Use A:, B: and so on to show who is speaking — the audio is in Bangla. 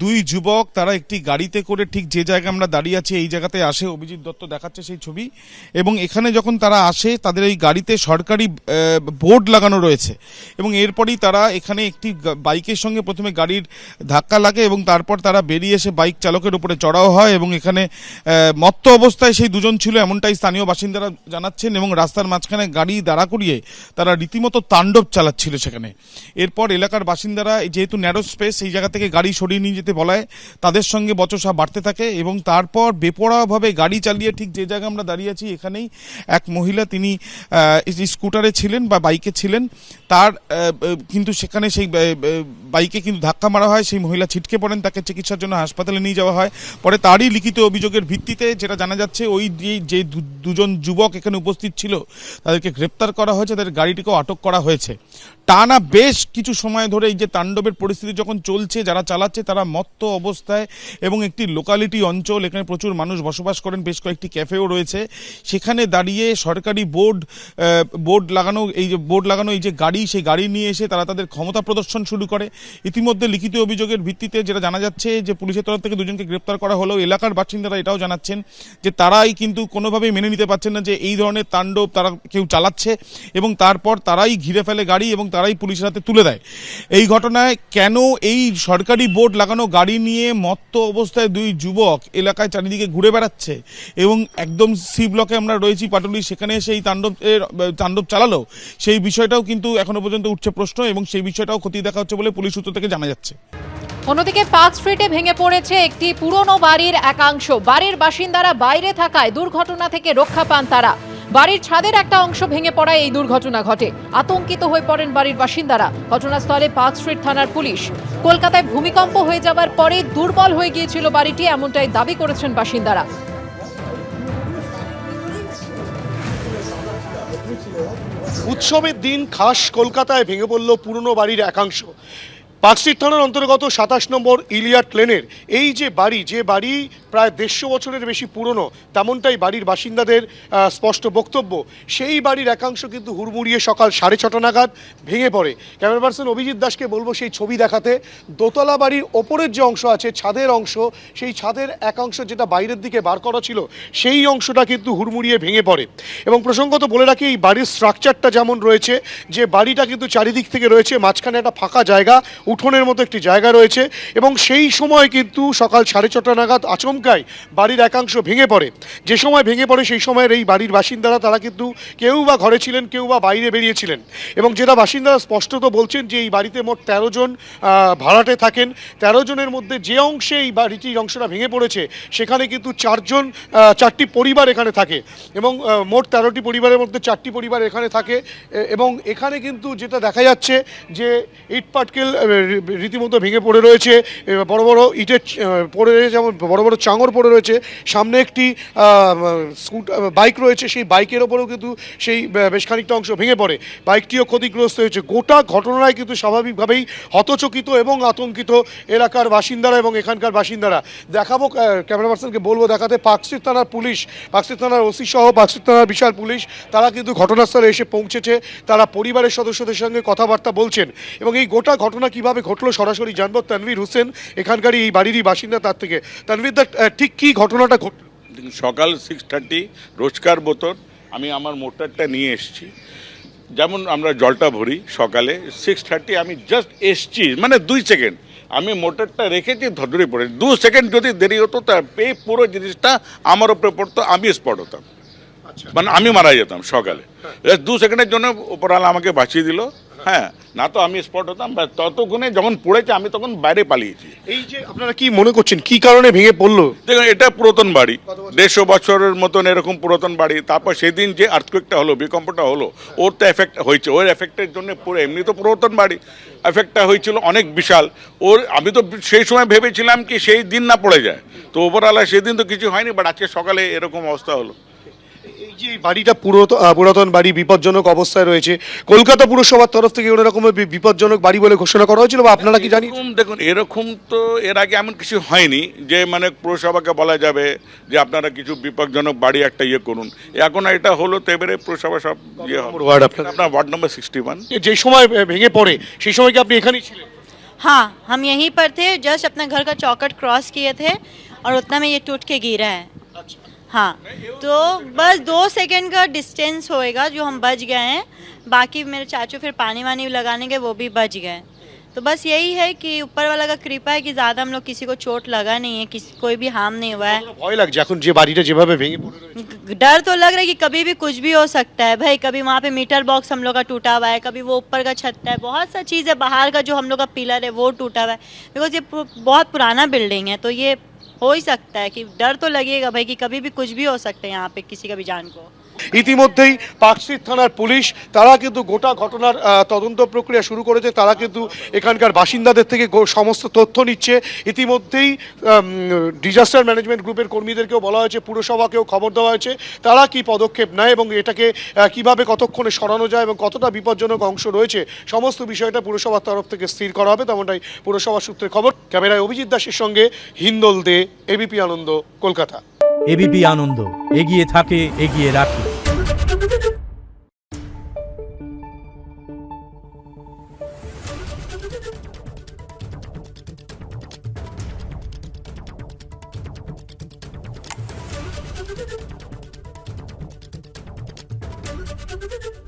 A: দুই যুবক তারা একটি গাড়িতে করে ঠিক যে জায়গায় আমরা দাঁড়িয়ে আছি এই জায়গাতে আসে। অভিজিৎ দত্ত দেখাচ্ছে সেই ছবি। এবং এখানে যখন তারা আসে তাদের এই গাড়িতে সরকারি বোর্ড লাগানো রয়েছে এবং এরপরই তারা এখানে একটি বাইকের সঙ্গে প্রথমে গাড়ির ধাক্কা লাগে এবং তারপর তারা বেরিয়ে এসে বাইক চালকের উপরে চড়াও হয় এবং এখানে মত্ত অবস্থায় সেই দুজন ছিল এমনটাই স্থানীয় বাসিন্দারা জানাচ্ছেন। এবং রাস্তার মাঝখানে গাড়ি দাঁড়া করিয়ে তারা রীতিমতো তাণ্ডব চালাচ্ছিল সেখানে। এরপর এলাকার বাসিন্দারা যেহেতু ন্যারো স্পেস এই জায়গা থেকে গাড়ি সরিয়ে নিয়ে যেতে বলায় তাদের সঙ্গে বচসা বাড়তে থাকে এবং তারপর বেপরোয়াভাবে গাড়ি চালিয়ে ঠিক যে জায়গায় আমরা দাঁড়িয়ে আছি এখানেই এক মহিলা তিনি স্কুটারে ছিলেন বা বাইকে ছিলেন, তার কিন্তু সেখানে সেই বাইকে কিন্তু ধাক্কা মারা হয়। সেই মহিলা ছিটকে পড়েন, তাকে চিকিৎসার জন্য হাসপাতালে নিয়ে যাওয়া হয়। পরে তারই লিখিত অভিযোগের ভিত্তিতে যেটা জানা যাচ্ছে ওই যে দুজন যুবক এখানে উপস্থিত ছিল তাদেরকে গ্রেপ্তার করা হয়েছে, তাদের গাড়িটিকেও আটক করা হয়েছে। টানা বেশ কিছু সময় ধরে এই যে তাণ্ডবের পরিস্থিতি যখন চলছে, যারা চালাচ্ছে তারা মত্ত অবস্থায় এবং একটি লোকালিটি অঞ্চল, এখানে প্রচুর মানুষ বসবাস করেন, বেশ কয়েকটি ক্যাফেও রয়েছে, সেখানে দাঁড়িয়ে সরকারি বোর্ড লাগানো এই যে গাড়ি, সেই গাড়ি নিয়ে এসে তারা তাদের ক্ষমতা প্রদর্শন শুরু করে। ইতিমধ্যে লিখিত অভিযোগের ভিত্তিতে যেটা জানা যাচ্ছে যে পুলিশের তরফ থেকে দুজনকে গ্রেপ্তার করা হলেও এলাকার বাসিন্দারা এটাও জানাচ্ছেন যে তারাই কিন্তু কোনোভাবেই মেনে নিতে পারছেন না যে এই ধরনের তাণ্ডব তারা কেউ চালাচ্ছে এবং তারপর তারাই ঘিরে ফেলে গাড়ি এবং তারাই পুলিশের হাতে তুলে দেয়। এই ঘটনায় কেন এই সরকারি বোর্ড লাগানো গাড়ি নিয়ে মত্ত অবস্থায় দুই যুবক এলাকায় চারিদিকে ঘুরে বেড়াচ্ছে এবং একদম সি ব্লকে আমরা রয়েছি পাটুলি, সেখানে সেই তাণ্ডব চালালো, সেই বিষয়টাও কিন্তু এখনো পর্যন্ত উঠছে প্রশ্ন এবং সেই বিষয়টাও খতিয়ে দেখা হচ্ছে বলে পুলিশ সূত্র থেকে জানা যাচ্ছে।
B: অন্যদিকে পার্ক স্ট্রিটে ভেঙে পড়েছে একটি পুরনো বাড়ির একাংশ। বাড়ির বাসিন্দারা বাইরে থাকায় দুর্ঘটনা থেকে রক্ষা পান তারা। বাড়ির ছাদের একটা অংশ ভেঙে পড়ায় এই দুর্ঘটনা ঘটে। আতঙ্কিত হয়ে পড়েন বাড়ির বাসিন্দারা। ঘটনাস্থলে পার্ক স্ট্রিট থানার পুলিশ। কলকাতায় ভূমিকম্প হয়ে যাওয়ার পরে দুর্বল হয়ে গিয়েছিল বাড়িটি, এমনটাই দাবি করেছেন বাসিন্দারা।
C: উৎসবের দিন খাস কলকাতায় ভেঙে পড়ল পুরনো বাড়ির একাংশ। পার্ক স্ট্রিট থানার অন্তর্গত 27 নম্বর ইলিয়াট লেনের এই যে বাড়ি প্রায় 150 বছরের বেশি পুরনো, তেমনটাই বাড়ির বাসিন্দাদের স্পষ্ট বক্তব্য। সেই বাড়ির একাংশ কিন্তু হুড়মুড়িয়ে সকাল 6:30 নাগাদ ভেঙে পড়ে। ক্যামেরা পার্সন অভিজিৎ দাসকে বলবো সেই ছবি দেখাতে। দোতলা বাড়ির ওপরের যে অংশ আছে, ছাদের অংশ, সেই ছাদের একাংশ যেটা বাইরের দিকে বার করা ছিল সেই অংশটা কিন্তু হুড়মুড়িয়ে ভেঙে পড়ে। এবং প্রসঙ্গত বলে রাখি, এই বাড়ির স্ট্রাকচারটা যেমন রয়েছে, যে বাড়িটা কিন্তু চারিদিক থেকে রয়েছে, মাঝখানে একটা ফাঁকা জায়গা, উঠোনের মতো একটি জায়গা রয়েছে এবং সেই সময় কিন্তু সকাল 6:30 নাগাদ আচমকাই বাড়ির একাংশ ভেঙে পড়ে। যে সময় ভেঙে পড়ে সেই সময়ের এই বাড়ির বাসিন্দারা তারা কিন্তু কেউ বা ঘরে ছিলেন, কেউ বা বাইরে বেরিয়েছিলেন। এবং যেটা বাসিন্দারা স্পষ্টত বলছেন যে এই বাড়িতে মোট 13 জন ভাড়াটে থাকেন। 13 জনের মধ্যে যে অংশে এই বাড়িটির অংশটা ভেঙে পড়েছে সেখানে কিন্তু 4টি পরিবার এখানে থাকে এবং মোট 13টি পরিবারের মধ্যে 4টি পরিবার এখানে থাকে। এবং এখানে কিন্তু যেটা দেখা যাচ্ছে যে ইট পাটকেল রীতিমতো ভেঙে পড়ে রয়েছে, বড় বড় ইটের পড়ে রয়েছে, যেমন বড় বড় চাঙর পড়ে রয়েছে। সামনে একটি বাইক রয়েছে, সেই বাইকের ওপরেও কিন্তু সেই বেশ খানিকটা অংশ ভেঙে পড়ে, বাইকটিও ক্ষতিগ্রস্ত হয়েছে। গোটা ঘটনায় কিন্তু স্বাভাবিকভাবেই হতচকিত এবং আতঙ্কিত এলাকার বাসিন্দারা এবং এখানকার বাসিন্দারা। দেখাবো, ক্যামেরা পার্সনকে বলবো দেখাতে, পার্ক স্ট্রিট থানার পুলিশ, পার্ক স্ট্রিট থানার ওসি সহ পার্ক স্ট্রিট থানার বিশাল পুলিশ, তারা কিন্তু ঘটনাস্থলে এসে পৌঁছেছে। তারা পরিবারের সদস্যদের সঙ্গে কথাবার্তা বলছেন এবং এই গোটা ঘটনা কিভাবে ঘটলো সরাসরি জানবো তানভীর হোসেন, এখানকারই এই বাড়িরই বাসিন্দা, তার থেকে। তানভীর দা, ঠিক কি ঘটনাটা ঘটল?
D: সকাল 6:30 রোজকার মতন আমি আমার মোটরটা নিয়ে এসেছি। যেমন আমরা জলটা ভরি সকালে 6:30, আমি জাস্ট এসছি, মানে 2 সেকেন্ড আমি মোটরটা রেখেছি, ধরে পড়ে 2 সেকেন্ড যদি দেরি হতো তা এই পুরো জিনিসটা আমার উপরে পড়তো, আমি স্পট হতাম, মানে আমি মারা যেতাম সকালে। 2 সেকেন্ডের জন্য উপরওয়ালা আমাকে বাঁচিয়ে দিল। হ্যাঁ, না তো আমি স্পট হতাম। ততক্ষণে যখন পড়েছে আমি তখন বাইরে পালিয়েছি।
C: এই যে আপনারা কি মনে করছেন কি কারণে ভেঙে পড়লো?
D: দেখুন, এটা পুরাতন বাড়ি, 150 বছরের মতন এরকম পুরাতন বাড়ি। তারপর সেদিন যে আর্থকুয়েকটা হলো, ভূমিকম্পটা হলো, ওর তো এফেক্ট হয়েছে, ওর এফেক্টের জন্য পুরো, এমনি তো পুরাতন বাড়ি, এফেক্টটা হয়েছিল অনেক বিশাল। আমি তো সেই সময় ভেবেছিলাম কি সেই দিন না পড়ে যায়, তো ওপরওয়ালা সেদিন তো কিছু হয়নি, বাট আজকে সকালে এরকম অবস্থা হলো।
C: এই যে বাড়িটা পুরাতন বাড়ি, বিপজ্জনক অবস্থায় রয়েছে, কলকাতা পুরসভার তরফ থেকে কোনো রকমের বিপজ্জনক বাড়ি বলে ঘোষণা করা হয়েছিল বা আপনারা কি জানেন?
D: দেখুন, এরকম তো এর আগে এমন কিছু হয়নি যে মানে পুরসভাকে বলা যাবে যে আপনারা কিছু বিপজ্জনক বাড়ি একটা ইয়ে করুন। এখন এটা হলো, তো এবারে পুরসভা সব ইয়ে হবে। আপনার ওয়ার্ড নম্বর 61।
C: যে সময় ভেঙে পড়ে সেই সময় কি আপনি এখানেই ছিলেন?
E: हाँ, हम यहीं पर थे, जस्ट अपना घर का चौखट क्रॉस किए थे और उतना में ये टूट के गिरा है। हाँ, तो बस 2 सेकंड का डिस्टेंस होएगा जो हम बच गए हैं, बाकी मेरे चाचू फिर पानी वानी लगाने गए, वो भी बच गए। तो बस यही है कि ऊपर वाला का कृपा है कि ज़्यादा हम लोग किसी को चोट लगा नहीं है, किसी कोई भी हार्म नहीं हुआ है।
C: ভয় লাগছে এখন যে বাড়িটা যেভাবে ভেঙে পড়ে রয়েছে।
E: डर तो लग रहा है कि कभी भी कुछ भी हो सकता है भाई, कभी वहाँ पे मीटर बॉक्स हम लोग का टूटा हुआ है, कभी वो ऊपर का छत है, बहुत सा चीज़ है, बाहर का जो हम लोग का पिलर है वो टूटा हुआ है, बिकॉज ये बहुत पुराना बिल्डिंग है, तो ये हो ही सकता है कि डर तो लगेगा भाई कि कभी भी कुछ भी हो सकता है यहाँ पे किसी का भी जान को।
C: ইতিমধ্যেই পার্কস্ট্রিট থানার পুলিশ তারা কিন্তু গোটা ঘটনার তদন্ত প্রক্রিয়া শুরু করেছে। তারা কিন্তু এখানকার বাসিন্দাদের থেকে সমস্ত তথ্য নিচ্ছে। ইতিমধ্যেই ডিজাস্টার ম্যানেজমেন্ট গ্রুপের কর্মীদেরকেও বলা হয়েছে, পুরসভাকেও খবর দেওয়া হয়েছে তারা কি পদক্ষেপ নেয় এবং এটাকে কিভাবে কতক্ষণে সরানো যায় এবং কতটা বিপজ্জনক অংশ রয়েছে সমস্ত বিষয়টা পুরসভার তরফ থেকে স্থির করা হবে, তেমনটাই পুরসভা সূত্রের খবর। ক্যামেরায় অভিজিৎ দাসের সঙ্গে হিন্দল দে, এবিপি আনন্দ, কলকাতা।
F: এবিপি আনন্দ, এগিয়ে থাকে, এগিয়ে রাখে।
G: Thank you.